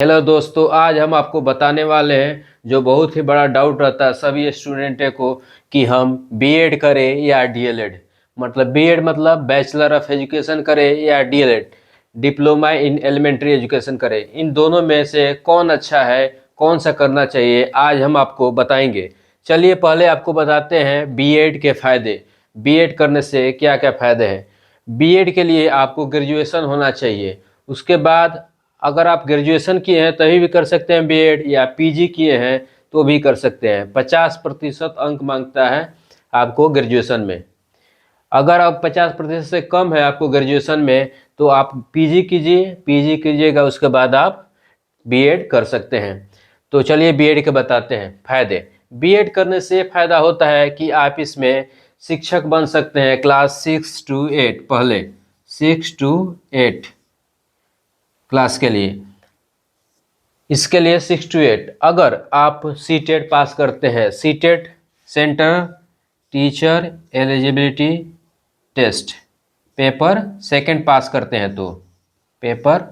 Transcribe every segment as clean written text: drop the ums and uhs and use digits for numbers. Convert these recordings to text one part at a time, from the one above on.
Hello दोस्तों, आज हम आपको बताने वाले हैं जो बहुत ही बड़ा डाउट रहता है सभी स्टूडेंट को कि हम बीएड करें या डीएलएड। मतलब बीएड मतलब बैचलर ऑफ एजुकेशन करें या DElEd diploma in elementary education करें। इन दोनों में से कौन अच्छा है, कौन सा करना चाहिए, आज हम आपको बताएंगे। चलिए पहले आपको बताते हैं बीएड के फ़ायदे। बीएड करने से क्या क्या फ़ायदे हैं। बीएड के लिए आपको ग्रेजुएशन होना चाहिए। उसके बाद अगर आप ग्रेजुएशन किए हैं तभी भी कर सकते हैं बीएड, या पीजी किए हैं तो भी कर सकते हैं। 50% अंक मांगता है आपको ग्रेजुएशन में। अगर आप 50% से कम है आपको ग्रेजुएशन में तो आप पीजी कीजिए, पीजी कीजिएगा उसके बाद आप बीएड कर सकते हैं। तो चलिए बीएड के बताते हैं फ़ायदे। बीएड करने से फ़ायदा होता है कि आप इसमें शिक्षक बन सकते हैं क्लास 6 to 8, पहले 6 to 8 क्लास के लिए। इसके लिए 6 to 8 अगर आप सीटेट पास करते हैं, CTET centre teacher eligibility test paper second pass करते हैं तो पेपर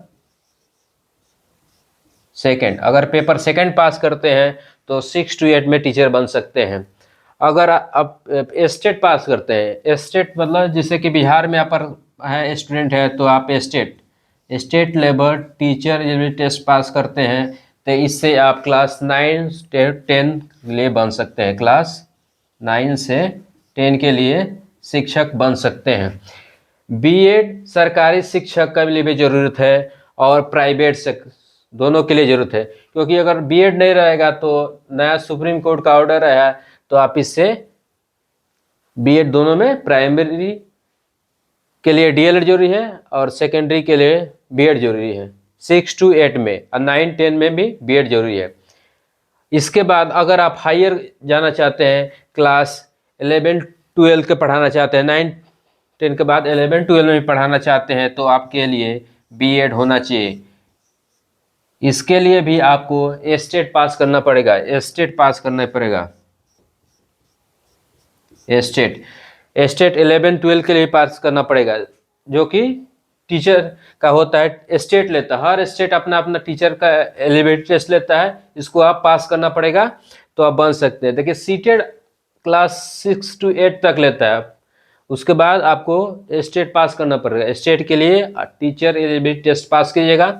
सेकंड, अगर पेपर सेकंड पास करते हैं तो 6 to 8 में टीचर बन सकते हैं। अगर आप स्टेट पास करते हैं, स्टेट मतलब जैसे कि बिहार में आप है स्टूडेंट है तो आप state level teacher eligibility test pass करते हैं तो इससे आप क्लास 9 से 10 के लिए बन सकते हैं। क्लास 9 से 10 के लिए शिक्षक बन सकते हैं। बीएड सरकारी शिक्षक के लिए भी ज़रूरत है और प्राइवेट से दोनों के लिए ज़रूरत है, क्योंकि अगर बीएड नहीं रहेगा तो नया सुप्रीम कोर्ट का ऑर्डर है तो आप इससे बीएड दोनों में प्राइमरी के लिए डीएलएड जरूरी है और सेकेंडरी के लिए बीएड जरूरी है। 6 to 8 में और 9 10 में भी बीएड जरूरी है। इसके बाद अगर आप हायर जाना चाहते हैं, क्लास 11 12 के पढ़ाना चाहते हैं, 9 10 के बाद 11 12 में भी पढ़ाना चाहते हैं तो आपके लिए बीएड होना चाहिए। इसके लिए भी आपको स्टेट पास करना पड़ेगा, स्टेट पास करना पड़ेगा। स्टेट 11 12 के लिए पास करना पड़ेगा, जो कि टीचर का होता है। स्टेट लेता है, हर स्टेट अपना अपना टीचर का एलिजिबिलिटी टेस्ट लेता है, इसको आप पास करना पड़ेगा तो आप बन सकते हैं। देखिए सीटेड क्लास 6 to 8 तक लेता है, उसके बाद आपको स्टेट पास करना पड़ेगा। स्टेट के लिए टीचर एलिजिबिलिटी टेस्ट पास कीजिएगा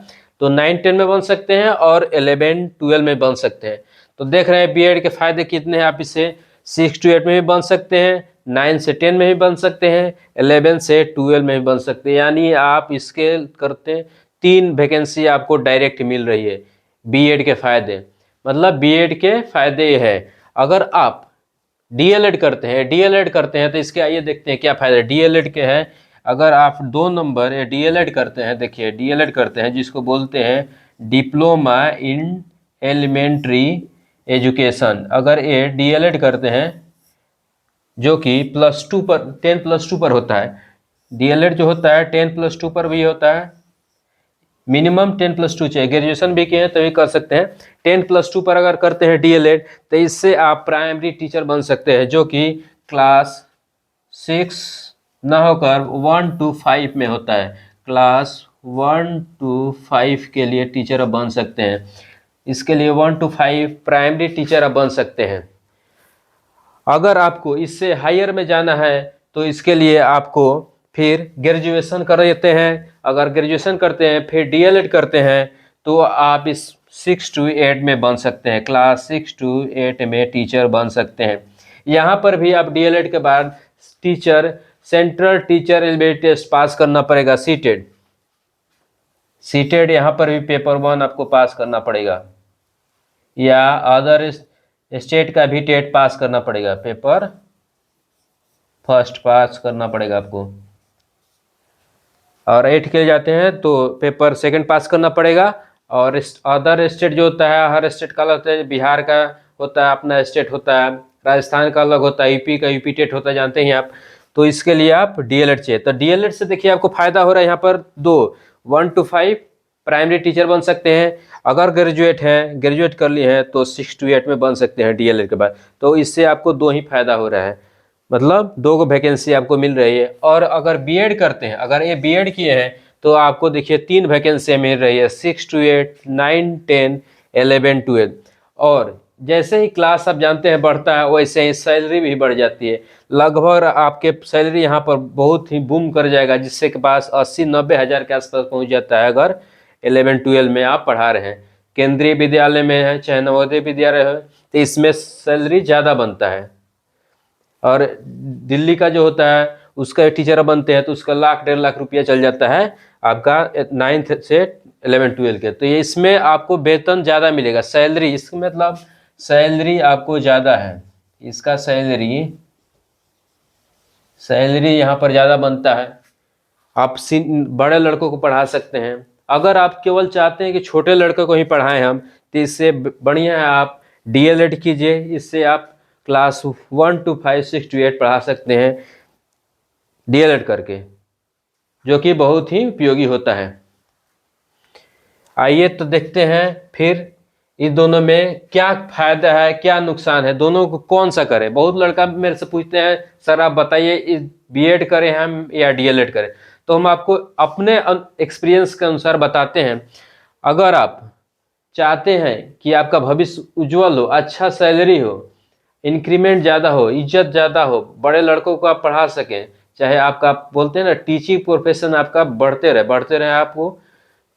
तो 9 10 में बन सकते हैं और 11 12 में बन सकते हैं। तो देख रहे हैं बीएड के फायदे कितने हैं। आप इसे 6 to 8 में भी बन सकते हैं, 9 से 10 में भी बन सकते हैं, 11 से 12 में भी बन सकते हैं। यानी आप इसके करते 3 वैकेंसी आपको डायरेक्ट मिल रही है। बीएड के फायदे मतलब बीएड के फायदे ये है। अगर आप डीएलएड करते हैं तो इसके आइए देखते हैं क्या फायदा डीएलएड के हैं। अगर आप 2 नंबर डीएलएड करते हैं, देखिए डीएलएड करते हैं जिसको बोलते हैं डिप्लोमा इन एलिमेंट्री एजुकेशन। अगर ये डीएलएड करते हैं जो कि +2 पर 10+2 पर होता है, डीएलएड जो होता है 10+2 पर भी होता है। मिनिमम 10+2 चाहिए, ग्रेजुएशन भी किए हैं तभी कर सकते हैं। 10+2 पर अगर करते हैं डीएलएड तो इससे आप प्राइमरी टीचर बन सकते हैं, जो कि क्लास 6 ना होकर 1 to 5 में होता है। क्लास 1 to 5 के लिए टीचर अब बन सकते हैं। इसके लिए 1 to 5 प्राइमरी टीचर अब बन सकते हैं। अगर आपको इससे हायर में जाना है तो इसके लिए आपको फिर ग्रेजुएशन कर लेते हैं। अगर ग्रेजुएशन करते हैं फिर डीएलएड करते हैं तो आप इस 6 to 8 में बन सकते हैं। क्लास 6 to 8 में टीचर बन सकते हैं। यहाँ पर भी आप डीएलएड के बाद teacher central teacher eligibility test pass करना पड़ेगा, सीटेड यहाँ पर भी पेपर 1 आपको पास करना पड़ेगा, या अदर स्टेट का भी टेट पास करना पड़ेगा, पेपर फर्स्ट पास करना पड़ेगा आपको। और 8 के लिए जाते हैं तो पेपर सेकंड पास करना पड़ेगा। और अदर स्टेट जो होता है, हर स्टेट का अलग होता है। बिहार का होता है अपना स्टेट होता है, राजस्थान का अलग होता है, यूपी का यूपी टेट होता है, जानते हैं आप। तो इसके लिए आप डीएलएड चाहिए। तो डीएलएड से देखिए आपको फायदा हो रहा है यहाँ पर 1 to 5 प्राइमरी टीचर बन सकते हैं। अगर ग्रेजुएट कर लिए हैं तो 6 to 8 में बन सकते हैं डीएलएड के बाद। तो इससे आपको 2 ही फायदा हो रहा है, मतलब 2 वैकेंसी आपको मिल रही है। और अगर बीएड करते हैं, अगर ये बीएड किए हैं तो आपको देखिए 3 वैकेंसी मिल रही है, 6 to 8, 9, 10, 11, 12। और जैसे ही क्लास आप जानते हैं बढ़ता है, वैसे ही सैलरी भी बढ़ जाती है। लगभग आपके सैलरी यहाँ पर बहुत ही बूम कर जाएगा, जिससे के पास 80-90 हज़ार के आसपास पहुँच जाता है अगर 11-12 में आप पढ़ा रहे हैं। केंद्रीय विद्यालय में है चाहे नवोदय विद्यालय है, तो इसमें सैलरी ज़्यादा बनता है। और दिल्ली का जो होता है उसका टीचर बनते हैं तो उसका 1-1.5 लाख रुपया चल जाता है आपका 9th से 11-12 के। तो ये इसमें आपको वेतन ज़्यादा मिलेगा, सैलरी, इसका मतलब सैलरी आपको ज़्यादा है। इसका सैलरी यहाँ पर ज़्यादा बनता है। आप बड़े लड़कों को पढ़ा सकते हैं। अगर आप केवल चाहते हैं कि छोटे लड़कों को ही पढ़ाएं हम, तो इससे बढ़िया है आप डीएलएड कीजिए। इससे आप क्लास 1 to 5, 6 to 8 पढ़ा सकते हैं डीएलएड करके, जो कि बहुत ही उपयोगी होता है। आइए तो देखते हैं फिर इन दोनों में क्या फायदा है क्या नुकसान है, दोनों को कौन सा करें। बहुत लड़का मेरे से पूछते हैं सर आप बताइए बीएड करें हम या डीएलएड करें। तो हम आपको अपने एक्सपीरियंस के अनुसार बताते हैं। अगर आप चाहते हैं कि आपका भविष्य उज्जवल हो, अच्छा सैलरी हो, इंक्रीमेंट ज़्यादा हो, इज्जत ज़्यादा हो, बड़े लड़कों को आप पढ़ा सकें, चाहे आपका बोलते हैं ना टीचिंग प्रोफेशन आपका बढ़ते रहे आपको,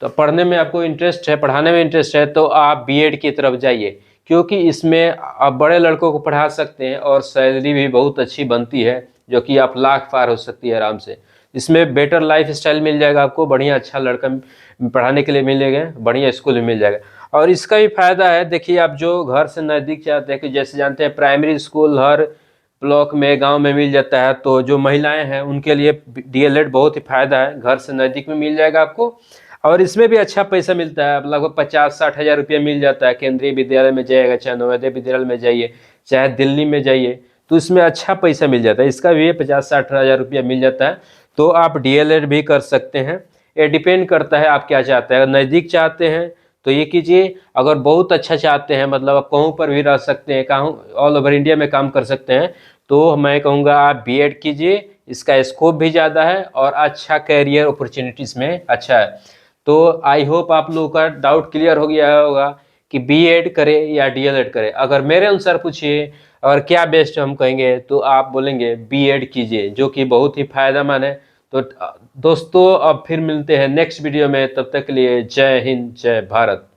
तो पढ़ने में आपको इंटरेस्ट है, पढ़ाने में इंटरेस्ट है, तो आप बीएड की तरफ जाइए, क्योंकि इसमें आप बड़े लड़कों को पढ़ा सकते हैं और सैलरी भी बहुत अच्छी बनती है, जो कि आप लाख पार हो सकती है आराम से। इसमें बेटर लाइफ स्टाइल मिल जाएगा आपको, बढ़िया अच्छा लड़का पढ़ाने के लिए मिलेगा, बढ़िया स्कूल में मिल जाएगा। और इसका भी फायदा है, देखिए आप जो घर से नज़दीक चाहते हैं कि जैसे जानते हैं प्राइमरी स्कूल हर ब्लॉक में गांव में मिल जाता है, तो जो महिलाएं हैं उनके लिए डीएलएड बहुत ही फायदा है, घर से नज़दीक में मिल जाएगा आपको। और इसमें भी अच्छा पैसा मिलता है, लगभग 50-60 हज़ार रुपया मिल जाता है। केंद्रीय विद्यालय में जाइएगा, चाहे नवोदय विद्यालय में जाइए, चाहे दिल्ली में जाइए, तो इसमें अच्छा पैसा मिल जाता है। इसका भी 50-60 हज़ार रुपया मिल जाता है। तो आप डीएलएड भी कर सकते हैं, ये डिपेंड करता है आप क्या चाहते हैं। अगर नज़दीक चाहते हैं तो ये कीजिए, अगर बहुत अच्छा चाहते हैं मतलब आप कहीं पर भी रह सकते हैं, कहीं ऑल ओवर इंडिया में काम कर सकते हैं, तो मैं कहूँगा आप बीएड कीजिए। इसका स्कोप भी ज़्यादा है और अच्छा कैरियर अपॉर्चुनिटीज़ में अच्छा है। तो आई होप आप लोगों का डाउट क्लियर हो गया होगा कि बीएड करें या डीएलएड करें। अगर मेरे अनुसार पूछिए और क्या बेस्ट हम कहेंगे, तो आप बोलेंगे बीएड कीजिए, जो कि बहुत ही फायदेमंद है। तो दोस्तों अब फिर मिलते हैं नेक्स्ट वीडियो में, तब तक के लिए जय हिंद जय भारत।